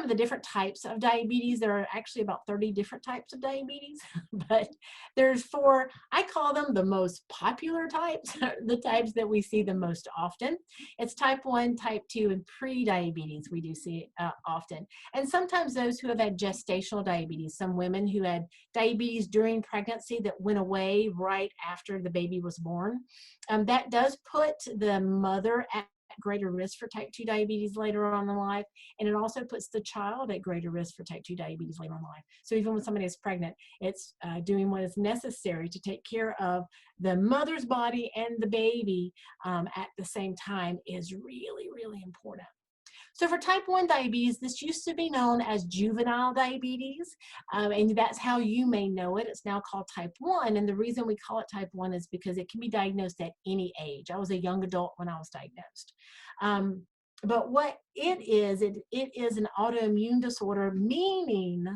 some of the different types of diabetes. There are actually about 30 different types of diabetes, but there's four, I call them the most popular types, the types that we see the most often. It's type 1, type 2, and pre-diabetes we do see often. And sometimes those who have had gestational diabetes, some women who had diabetes during pregnancy that went away right after the baby was born, that does put the mother at greater risk for type 2 diabetes later on in life, and it also puts the child at greater risk for type 2 diabetes later on in life. So even when somebody is pregnant, it's doing what is necessary to take care of the mother's body and the baby at the same time is really, really important. So for type 1 diabetes, this used to be known as juvenile diabetes, and that's how you may know it. It's now called type 1, and the reason we call it type 1 is because it can be diagnosed at any age. I was a young adult when I was diagnosed. But what it is an autoimmune disorder, meaning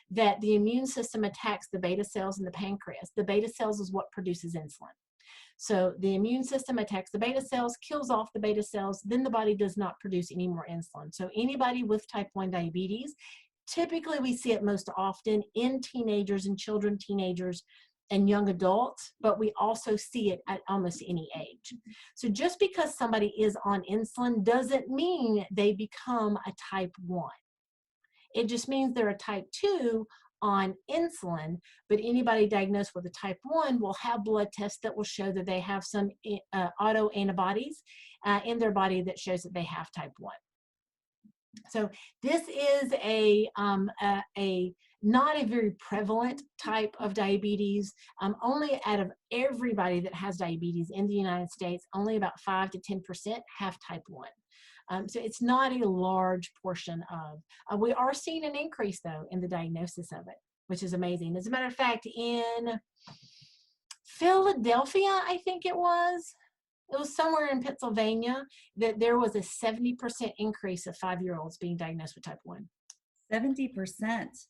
that the immune system attacks the beta cells in the pancreas. The beta cells is what produces insulin. So the immune system attacks the beta cells, kills off the beta cells, then the body does not produce any more insulin. So anybody with type 1 diabetes, typically we see it most often in teenagers and children, teenagers, and young adults, but we also see it at almost any age. So just because somebody is on insulin doesn't mean they become a type 1. It just means they're a type 2 on insulin, but anybody diagnosed with a type 1 will have blood tests that will show that they have some autoantibodies in their body that shows that they have type 1. So this is not a very prevalent type of diabetes. Only out of everybody that has diabetes in the United States, only about 5 to 10% have type 1. So it's not a large portion of, we are seeing an increase though in the diagnosis of it, which is amazing. As a matter of fact, in Philadelphia, I think it was somewhere in Pennsylvania that there was a 70% increase of 5-year-olds being diagnosed with type 1. 70%.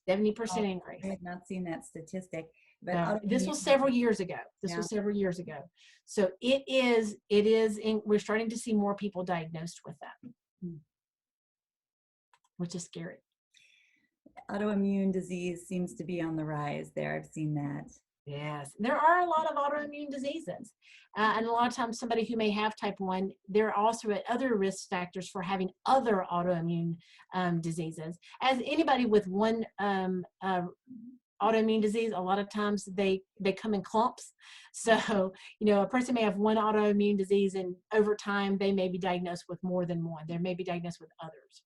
70% increase. I had not seen that statistic. But this was several years ago. Was several years ago. So we're starting to see more people diagnosed with that, which is scary. Autoimmune disease seems to be on the rise there. I've seen that. Yes, there are a lot of autoimmune diseases. And a lot of times somebody who may have type 1, they're also at other risk factors for having other autoimmune diseases. As anybody with one autoimmune disease, a lot of times they come in clumps. So, a person may have one autoimmune disease and over time they may be diagnosed with more than one. They may be diagnosed with others.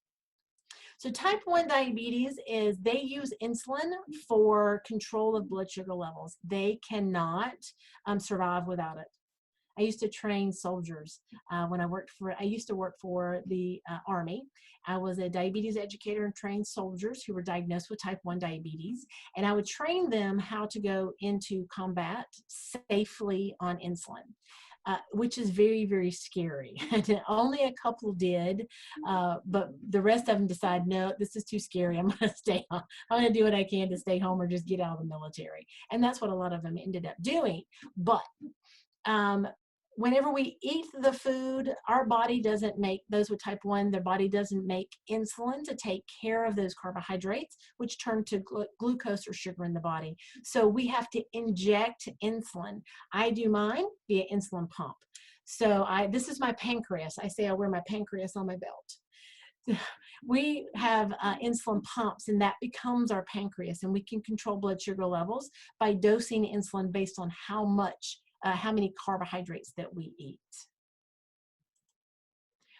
So type 1 diabetes is they use insulin for control of blood sugar levels. They cannot survive without it. I used to train soldiers when I used to work for the Army. I was a diabetes educator and trained soldiers who were diagnosed with type 1 diabetes. And I would train them how to go into combat safely on insulin. Which is very, very scary. Only a couple did, but the rest of them decide, no, this is too scary. I'm going to stay home. I'm going to do what I can to stay home or just get out of the military. And that's what a lot of them ended up doing. But whenever we eat the food, our body doesn't make, those with type 1, their body doesn't make insulin to take care of those carbohydrates, which turn to glucose or sugar in the body. So we have to inject insulin. I do mine via insulin pump. So this is my pancreas. I say I wear my pancreas on my belt. We have insulin pumps, and that becomes our pancreas, and we can control blood sugar levels by dosing insulin based on how many carbohydrates that we eat.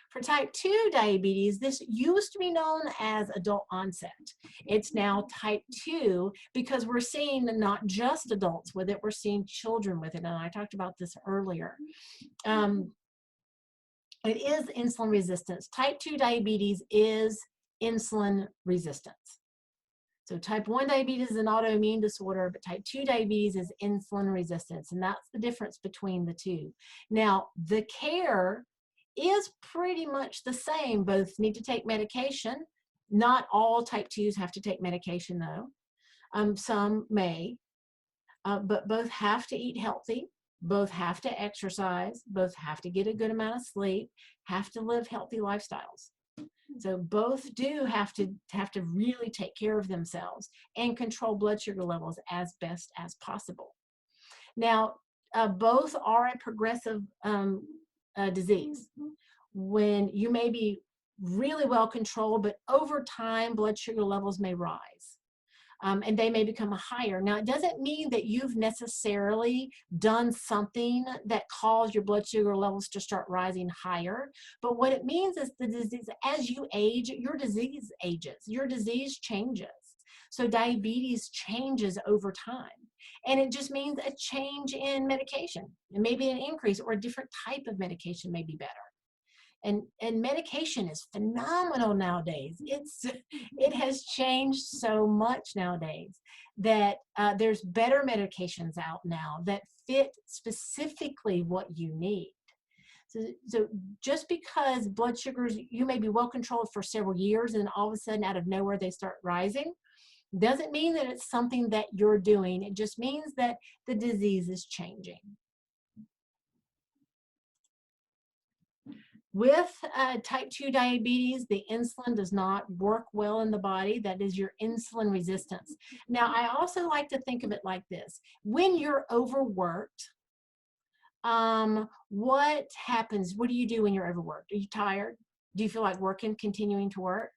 For type 2 diabetes, this used to be known as adult onset. It's now type 2 because we're seeing not just adults with it, we're seeing children with it, and I talked about this earlier. It is insulin resistance. Type 2 diabetes is insulin resistance. So type 1 diabetes is an autoimmune disorder, but type 2 diabetes is insulin resistance, and that's the difference between the two. Now, the care is pretty much the same. Both need to take medication. Not all type 2s have to take medication, though. Some may, but both have to eat healthy, both have to exercise, both have to get a good amount of sleep, have to live healthy lifestyles. So both do have to really take care of themselves and control blood sugar levels as best as possible. Now, both are a progressive disease. When you may be really well controlled, but over time, blood sugar levels may rise. And they may become higher. Now, it doesn't mean that you've necessarily done something that caused your blood sugar levels to start rising higher. But what it means is the disease, as you age, your disease ages, your disease changes. So diabetes changes over time. And it just means a change in medication, and maybe an increase or a different type of medication may be better. And medication is phenomenal nowadays. It has changed so much nowadays that there's better medications out now that fit specifically what you need. So just because blood sugars, you may be well controlled for several years and all of a sudden out of nowhere they start rising, doesn't mean that it's something that you're doing. It just means that the disease is changing. With type 2 diabetes, the insulin does not work well in the body. That is your insulin resistance. Now, I also like to think of it like this. When you're overworked, what happens? What do you do when you're overworked? Are you tired? Do you feel like continuing to work?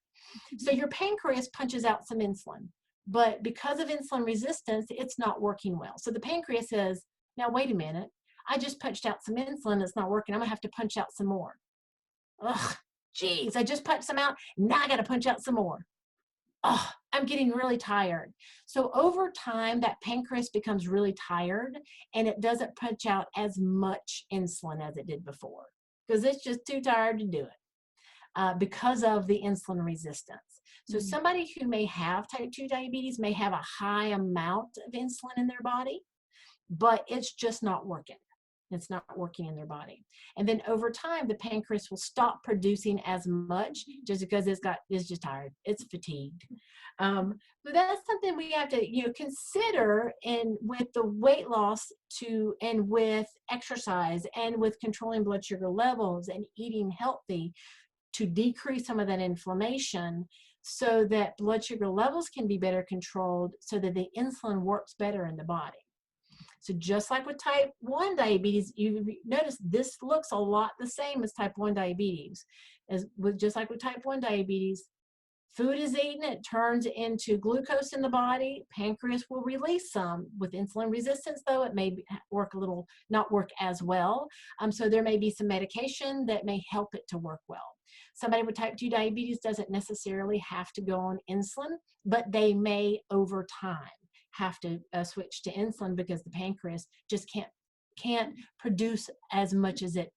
So your pancreas punches out some insulin, but because of insulin resistance, it's not working well. So the pancreas says, now wait a minute, I just punched out some insulin, it's not working, I'm gonna have to punch out some more. Ugh, geez, I just punched some out. Now I got to punch out some more. Oh, I'm getting really tired. So over time, that pancreas becomes really tired and it doesn't punch out as much insulin as it did before because it's just too tired to do it because of the insulin resistance. So somebody who may have type 2 diabetes may have a high amount of insulin in their body, but it's just not working. It's not working in their body. And then over time, the pancreas will stop producing as much just because it's just tired. It's fatigued. But that's something we have to, consider with the weight loss and with exercise and with controlling blood sugar levels and eating healthy to decrease some of that inflammation so that blood sugar levels can be better controlled so that the insulin works better in the body. So just like with type 1 diabetes, you notice this looks a lot the same as type 1 diabetes. Just like with type 1 diabetes, food is eaten, it turns into glucose in the body, pancreas will release some. With insulin resistance though, it may not work as well. So there may be some medication that may help it to work well. Somebody with type 2 diabetes doesn't necessarily have to go on insulin, but they may over time have to switch to insulin because the pancreas just can't produce as much as it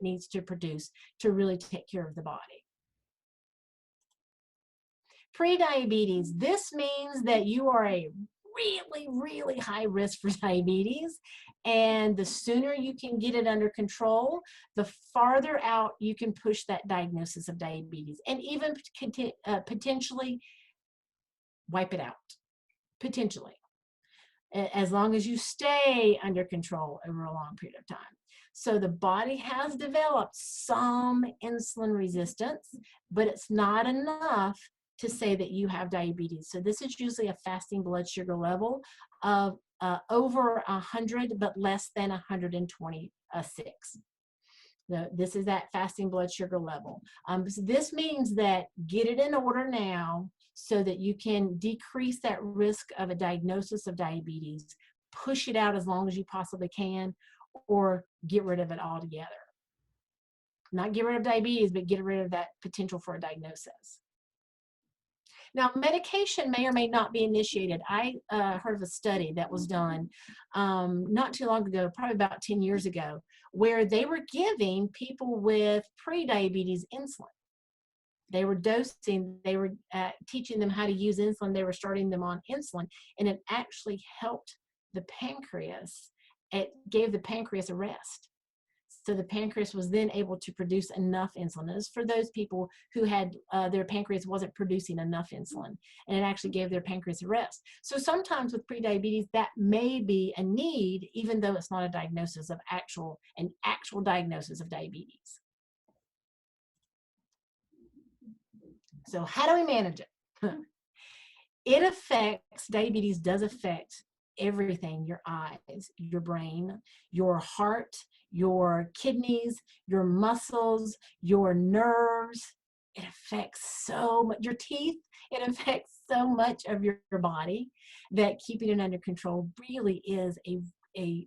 needs to produce to really take care of the body. Pre-diabetes, this means that you are a really, really high risk for diabetes, and the sooner you can get it under control, the farther out you can push that diagnosis of diabetes and even potentially wipe it out, potentially, as long as you stay under control over a long period of time. So the body has developed some insulin resistance, but it's not enough to say that you have diabetes. So this is usually a fasting blood sugar level of over 100, but less than 126. This is that fasting blood sugar level. So this means that get it in order now so that you can decrease that risk of a diagnosis of diabetes, push it out as long as you possibly can, or get rid of it altogether. Not get rid of diabetes, but get rid of that potential for a diagnosis. Now, medication may or may not be initiated. I heard of a study that was done not too long ago, probably about 10 years ago, where they were giving people with pre-diabetes insulin. They were dosing, they were teaching them how to use insulin. They were starting them on insulin, and it actually helped the pancreas. It gave the pancreas a rest. So the pancreas was then able to produce enough insulin. It was for those people who had their pancreas wasn't producing enough insulin, and it actually gave their pancreas a rest. So sometimes with prediabetes, that may be a need, even though it's not a diagnosis of an actual diagnosis of diabetes. So how do we manage it? It affects, diabetes does affect everything: your eyes, your brain, your heart, your kidneys, your muscles, your nerves. It affects so much, your teeth. It affects so much of your body that keeping it under control really is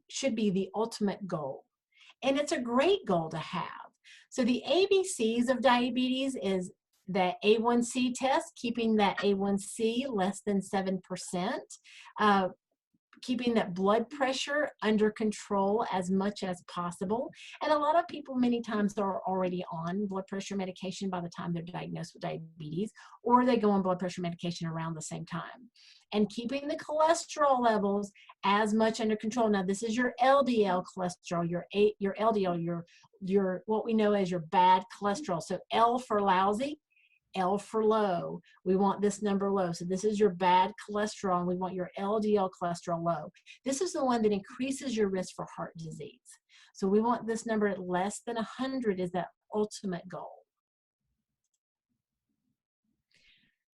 should be the ultimate goal. And it's a great goal to have. So the ABCs of diabetes is that A1C test, keeping that A1C less than 7%, keeping that blood pressure under control as much as possible. And a lot of people many times are already on blood pressure medication by the time they're diagnosed with diabetes, or they go on blood pressure medication around the same time. And keeping the cholesterol levels as much under control. Now, this is your LDL cholesterol, your LDL, your what we know as your bad cholesterol. So L for lousy, L for low. We want this number low. So this is your bad cholesterol, and we want your LDL cholesterol low. This is the one that increases your risk for heart disease. So we want this number at less than 100 is that ultimate goal.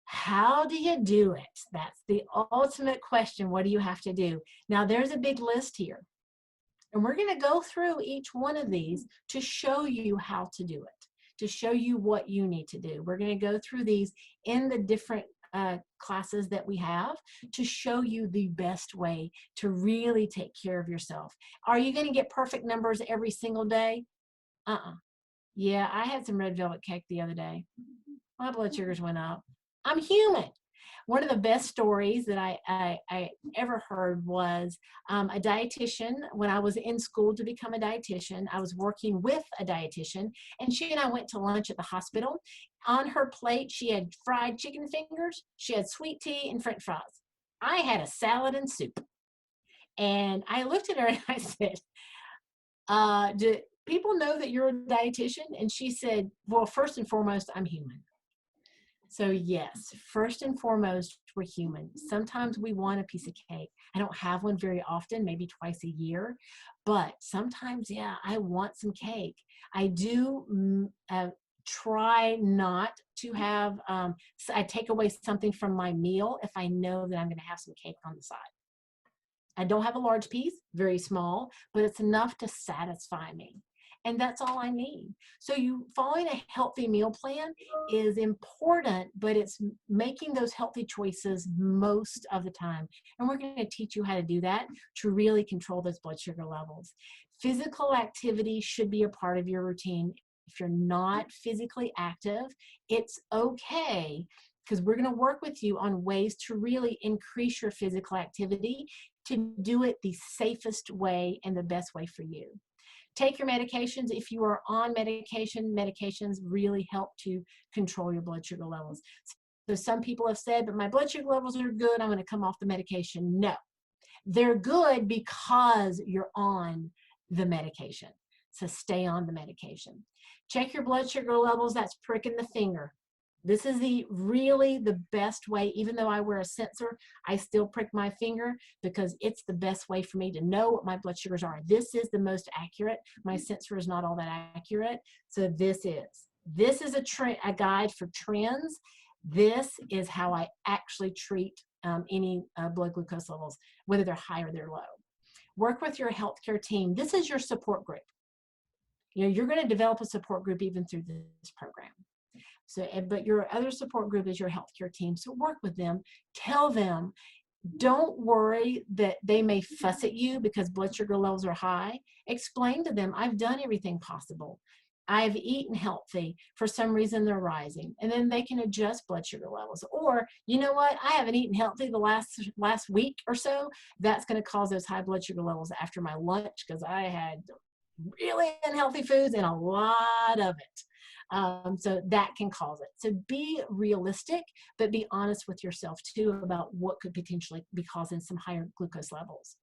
How do you do it? That's the ultimate question. What do you have to do? Now, there's a big list here, and we're going to go through each one of these to show you how to do it, to show you what you need to do. We're going to go through these in the different classes that we have to show you the best way to really take care of yourself. Are you going to get perfect numbers every single day? Yeah, I had some red velvet cake the other day. My blood sugars went up. I'm human. One of the best stories that I ever heard was a dietitian. When I was in school to become a dietitian, I was working with a dietitian, and she and I went to lunch at the hospital. On her plate, she had fried chicken fingers, she had sweet tea, and French fries. I had a salad and soup. And I looked at her and I said, do people know that you're a dietitian? And she said, well, first and foremost, I'm human. So yes, first and foremost, we're human. Sometimes we want a piece of cake. I don't have one very often, maybe twice a year, but sometimes, yeah, I want some cake. I do try not to have, I take away something from my meal if I know that I'm going to have some cake on the side. I don't have a large piece, very small, but it's enough to satisfy me. And that's all I need. So following a healthy meal plan is important, but it's making those healthy choices most of the time. And we're going to teach you how to do that to really control those blood sugar levels. Physical activity should be a part of your routine. If you're not physically active, it's okay, because we're going to work with you on ways to really increase your physical activity to do it the safest way and the best way for you. Take your medications. If you are on medication, medications really help to control your blood sugar levels. So some people have said, but my blood sugar levels are good, I'm going to come off the medication. No, they're good because you're on the medication. So stay on the medication. Check your blood sugar levels. That's pricking the finger. This is really the best way. Even though I wear a sensor, I still prick my finger because it's the best way for me to know what my blood sugars are. This is the most accurate. My sensor is not all that accurate. So this is a guide for trends. This is how I actually treat any blood glucose levels, whether they're high or they're low. Work with your healthcare team. This is your support group. You're going to develop a support group even through this program. So, but your other support group is your healthcare team. So work with them. Tell them, don't worry that they may fuss at you because blood sugar levels are high. Explain to them, I've done everything possible. I've eaten healthy. For some reason, they're rising. And then they can adjust blood sugar levels. Or, you know what? I haven't eaten healthy the last week or so. That's going to cause those high blood sugar levels after my lunch because I had really unhealthy foods and a lot of it. So that can cause it. So be realistic, but be honest with yourself too about what could potentially be causing some higher glucose levels.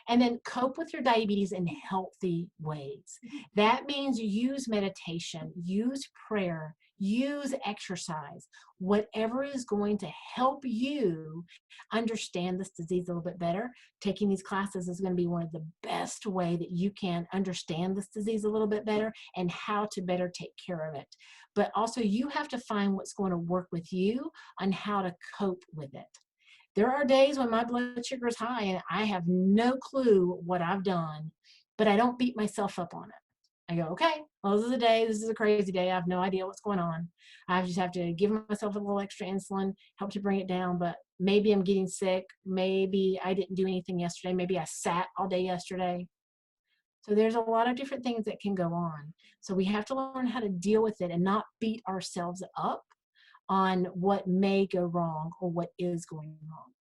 And then cope with your diabetes in healthy ways. That means use meditation, use prayer, use exercise, whatever is going to help you understand this disease a little bit better. Taking these classes is going to be one of the best way that you can understand this disease a little bit better and how to better take care of it. But also you have to find what's going to work with you on how to cope with it. There are days when my blood sugar is high and I have no clue what I've done, but I don't beat myself up on it. I go, okay, well, this is a day, this is a crazy day. I have no idea what's going on. I just have to give myself a little extra insulin, help to bring it down, but maybe I'm getting sick. Maybe I didn't do anything yesterday. Maybe I sat all day yesterday. So there's a lot of different things that can go on. So we have to learn how to deal with it and not beat ourselves up on what may go wrong or what is going wrong.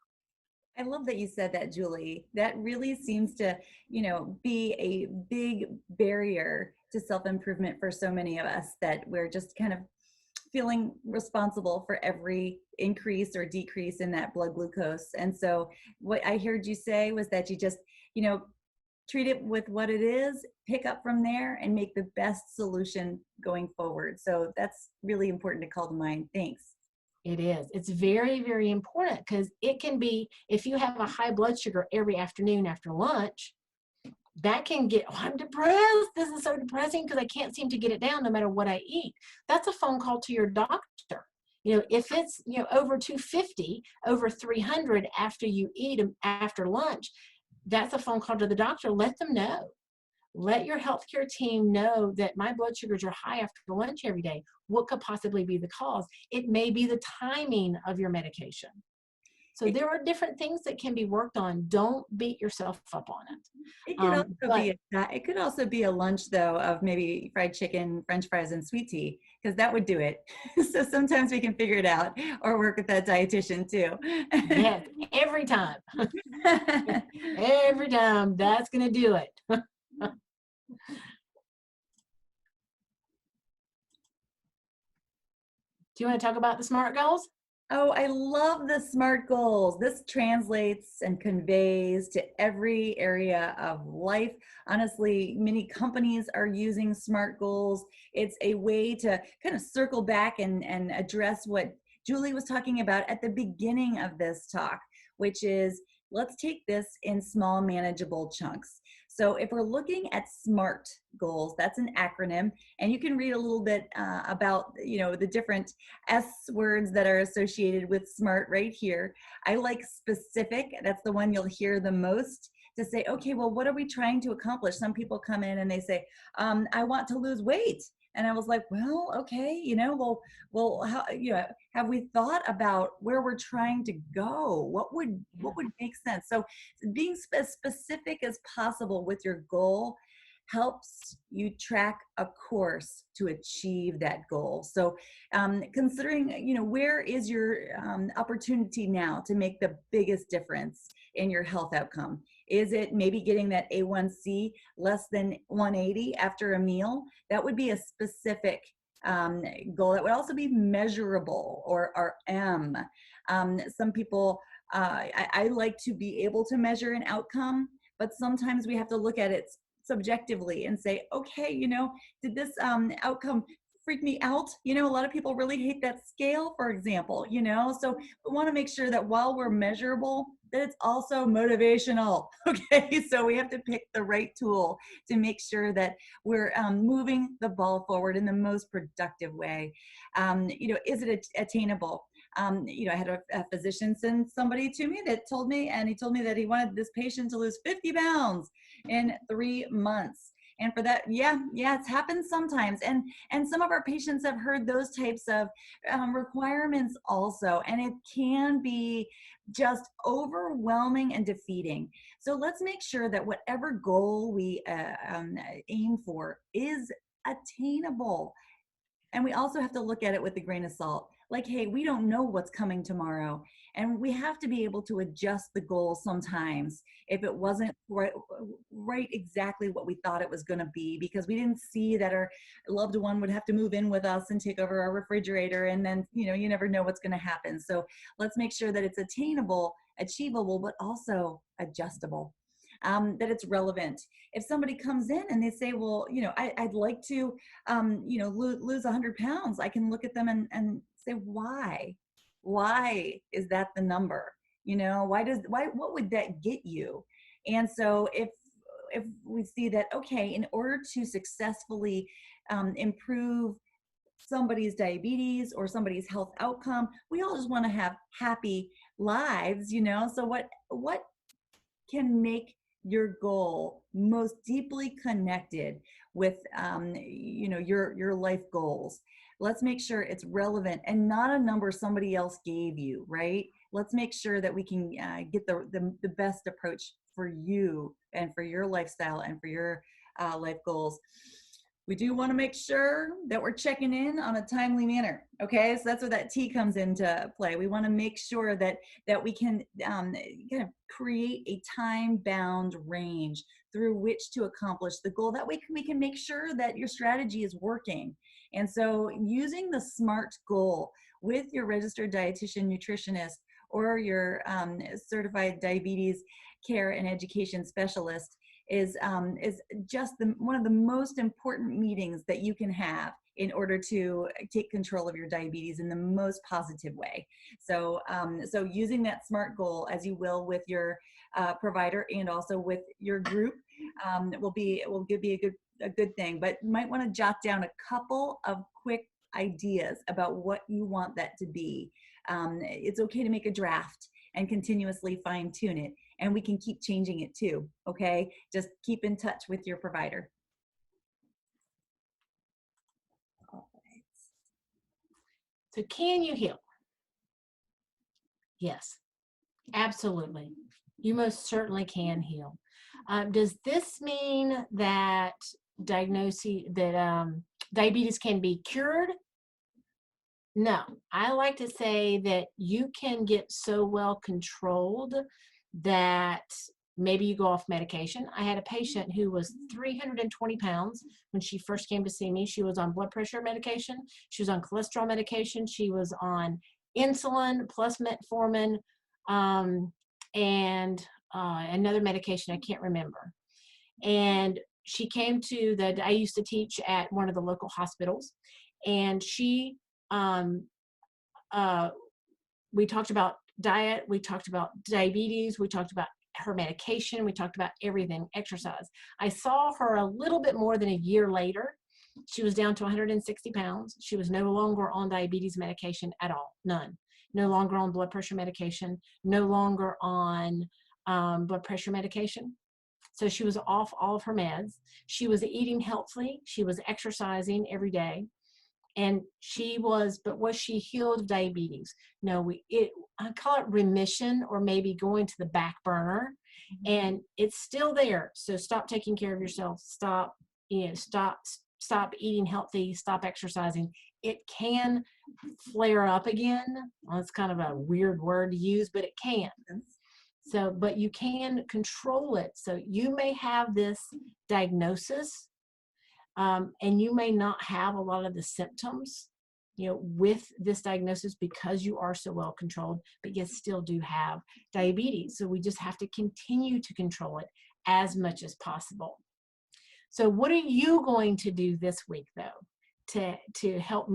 I love that you said that, Julie. That really seems to, be a big barrier to self-improvement for so many of us, that we're just kind of feeling responsible for every increase or decrease in that blood glucose. And so what I heard you say was that you just, treat it with what it is, pick up from there, and make the best solution going forward. So that's really important to call to mind. Thanks. It is. It's very, very important because it can be, if you have a high blood sugar every afternoon after lunch, that can get, oh, I'm depressed. This is so depressing because I can't seem to get it down no matter what I eat. That's a phone call to your doctor. If it's, over 250, over 300 after you eat after lunch, that's a phone call to the doctor. Let them know. Let your healthcare team know that my blood sugars are high after lunch every day. What could possibly be the cause? It may be the timing of your medication. So there are different things that can be worked on. Don't beat yourself up on it. It could also be a lunch though of maybe fried chicken, French fries, and sweet tea, because that would do it. So sometimes we can figure it out or work with that dietitian too. Yes, every time. Every time, that's going to do it. Do you want to talk about the SMART goals? Oh, I love the SMART goals. This translates and conveys to every area of life. Honestly, many companies are using SMART goals. It's a way to kind of circle back and address what Julie was talking about at the beginning of this talk, which is let's take this in small, manageable chunks. So if we're looking at SMART goals, that's an acronym, and you can read a little bit about the different S words that are associated with SMART right here. I like specific. That's the one you'll hear the most, to say, okay, well, what are we trying to accomplish? Some people come in and they say, I want to lose weight. And I was like, well, okay, how, have we thought about where we're trying to go? What would make sense? So being as specific as possible with your goal helps you track a course to achieve that goal. So considering, where is your opportunity now to make the biggest difference in your health outcome? Is it maybe getting that A1C less than 180 after a meal? That would be a specific goal. That would also be measurable, or M. Some people, I like to be able to measure an outcome, but sometimes we have to look at it subjectively and say, okay, did this outcome freak me out? A lot of people really hate that scale, for example, so we want to make sure that while we're measurable, that it's also motivational. Okay, so we have to pick the right tool to make sure that we're moving the ball forward in the most productive way. Is it attainable? I had a physician send somebody to me that told me that he wanted this patient to lose 50 pounds in 3 months. And for that, it's happened sometimes. And some of our patients have heard those types of requirements also. And it can be just overwhelming and defeating. So let's make sure that whatever goal we aim for is attainable. And we also have to look at it with a grain of salt. Like, hey, we don't know what's coming tomorrow. And we have to be able to adjust the goal sometimes if it wasn't right exactly what we thought it was going to be, because we didn't see that our loved one would have to move in with us and take over our refrigerator. And then, you never know what's going to happen. So let's make sure that it's attainable, achievable, but also adjustable. that it's relevant. If somebody comes in and they say, well, I'd like to, lose 100 pounds, I can look at them and say, why? Why is that the number? What would that get you? And so if we see that, okay, in order to successfully improve somebody's diabetes or somebody's health outcome, we all just want to have happy lives, so what can make your goal most deeply connected with your life goals? Let's make sure it's relevant and not a number somebody else gave you, right? Let's make sure that we can get the best approach for you and for your lifestyle and for your life goals. We do want to make sure that we're checking in on a timely manner. Okay, so that's where that T comes into play. We want to make sure that we can kind of create a time-bound range through which to accomplish the goal. That way we can make sure that your strategy is working. And so using the SMART goal with your registered dietitian, nutritionist, or your certified diabetes care and education specialist is just one of the most important meetings that you can have in order to take control of your diabetes in the most positive way. So using that SMART goal, as you will with your provider and also with your group, will be a good thing. But you might want to jot down a couple of quick ideas about what you want that to be. It's okay to make a draft and continuously fine tune it. And we can keep changing it too, okay? Just keep in touch with your provider. All right. So can you heal? Yes, absolutely. You most certainly can heal. Does this mean that diabetes can be cured? No, I like to say that you can get so well controlled that maybe you go off medication. I had a patient who was 320 pounds when she first came to see me. She was on blood pressure medication. She was on cholesterol medication. She was on insulin plus metformin and another medication I can't remember. And she came to I used to teach at one of the local hospitals, and she we talked about diet, we talked about diabetes, we talked about her medication, we talked about everything, exercise. I saw her a little bit more than a year later. She was down to 160 pounds. She was no longer on diabetes medication at all, none. No longer on blood pressure medication, no longer on blood pressure medication. So she was off all of her meds. She was eating healthily. She was exercising every day. And was she healed of diabetes? No, I call it remission, or maybe going to the back burner, and it's still there. So stop taking care of yourself. Stop eating healthy. Stop exercising. It can flare up again. Well, it's kind of a weird word to use, but it can. So, but you can control it. So you may have this diagnosis, and you may not have a lot of the symptoms, with this diagnosis because you are so well controlled, but you still do have diabetes. So we just have to continue to control it as much as possible. So what are you going to do this week, though, to help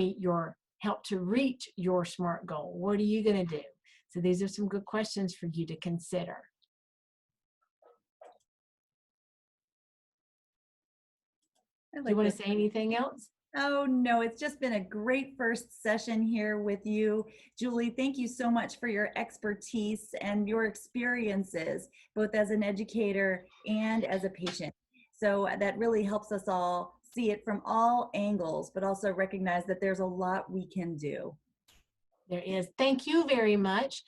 to reach your SMART goal? What are you going to do? So these are some good questions for you to consider. Do you want to say anything else? Oh, no, it's just been a great first session here with you. Julie, thank you so much for your expertise and your experiences, both as an educator and as a patient. So that really helps us all see it from all angles, but also recognize that there's a lot we can do. There is. Thank you very much,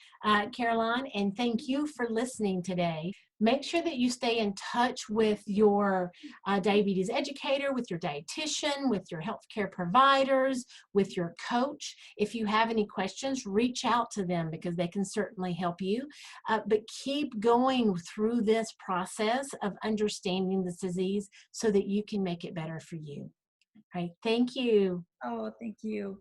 Caroline, and thank you for listening today. Make sure that you stay in touch with your diabetes educator, with your dietitian, with your healthcare providers, with your coach. If you have any questions, reach out to them because they can certainly help you. But keep going through this process of understanding this disease so that you can make it better for you. All right. Thank you. Oh, thank you.